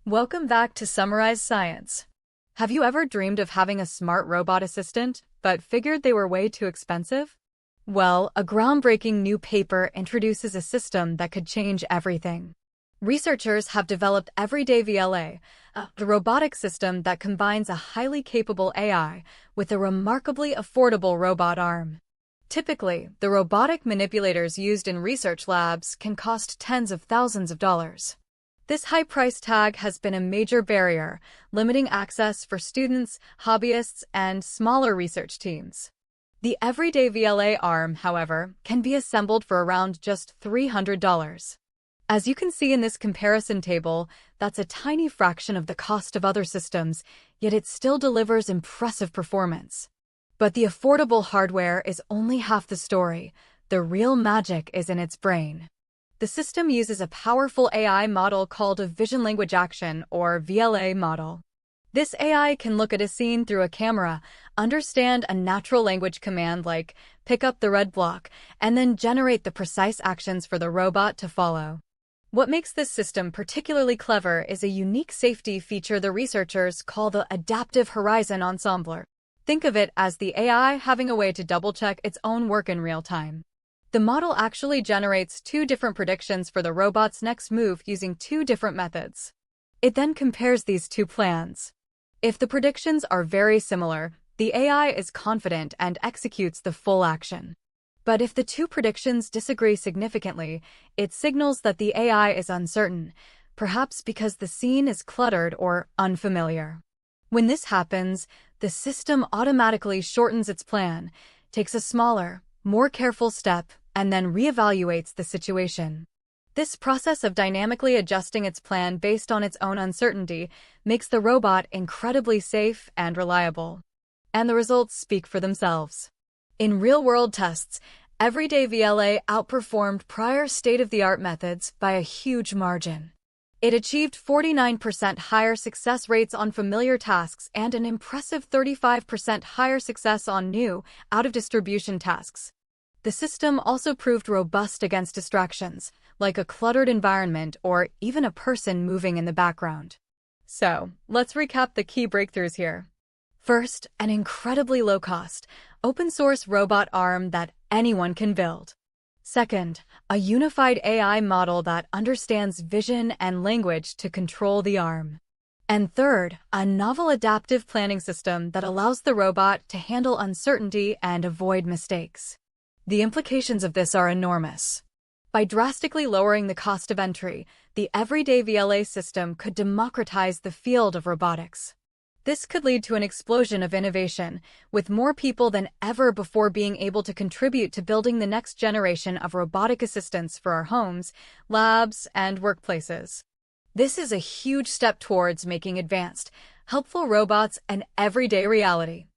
Welcome back to Summarize Science. Have you ever dreamed of having a smart robot assistant, but figured they were way too expensive? Well, a groundbreaking new paper introduces a system that could change everything. Researchers have developed EveryDayVLA, the robotic system that combines a highly capable AI with a remarkably affordable robot arm. Typically, the robotic manipulators used in research labs can cost tens of thousands of dollars. This high price tag has been a major barrier, limiting access for students, hobbyists, and smaller research teams. The EveryDayVLA arm, however, can be assembled for around just $300. As you can see in this comparison table, that's a tiny fraction of the cost of other systems, yet it still delivers impressive performance. But the affordable hardware is only half the story. The real magic is in its brain. The system uses a powerful AI model called a Vision Language Action, or VLA model. This AI can look at a scene through a camera, understand a natural language command like pick up the red block, and then generate the precise actions for the robot to follow. What makes this system particularly clever is a unique safety feature the researchers call the adaptive horizon ensemble. Think of it as the AI having a way to double-check its own work in real time. The model actually generates two different predictions for the robot's next move using two different methods. It then compares these two plans. If the predictions are very similar, the AI is confident and executes the full action. But if the two predictions disagree significantly, it signals that the AI is uncertain, perhaps because the scene is cluttered or unfamiliar. When this happens, the system automatically shortens its plan, takes a smaller, more careful step, and then reevaluates the situation. This process of dynamically adjusting its plan based on its own uncertainty makes the robot incredibly safe and reliable. And the results speak for themselves. In real-world tests, EveryDayVLA outperformed prior state-of-the-art methods by a huge margin. It achieved 49% higher success rates on familiar tasks and an impressive 35% higher success on new, out-of-distribution tasks. The system also proved robust against distractions, like a cluttered environment or even a person moving in the background. So, let's recap the key breakthroughs here. First, an incredibly low-cost, open-source robot arm that anyone can build. Second, a unified AI model that understands vision and language to control the arm. And third, a novel adaptive planning system that allows the robot to handle uncertainty and avoid mistakes. The implications of this are enormous. By drastically lowering the cost of entry, the EveryDayVLA system could democratize the field of robotics. This could lead to an explosion of innovation, with more people than ever before being able to contribute to building the next generation of robotic assistants for our homes, labs, and workplaces. This is a huge step towards making advanced, helpful robots an everyday reality.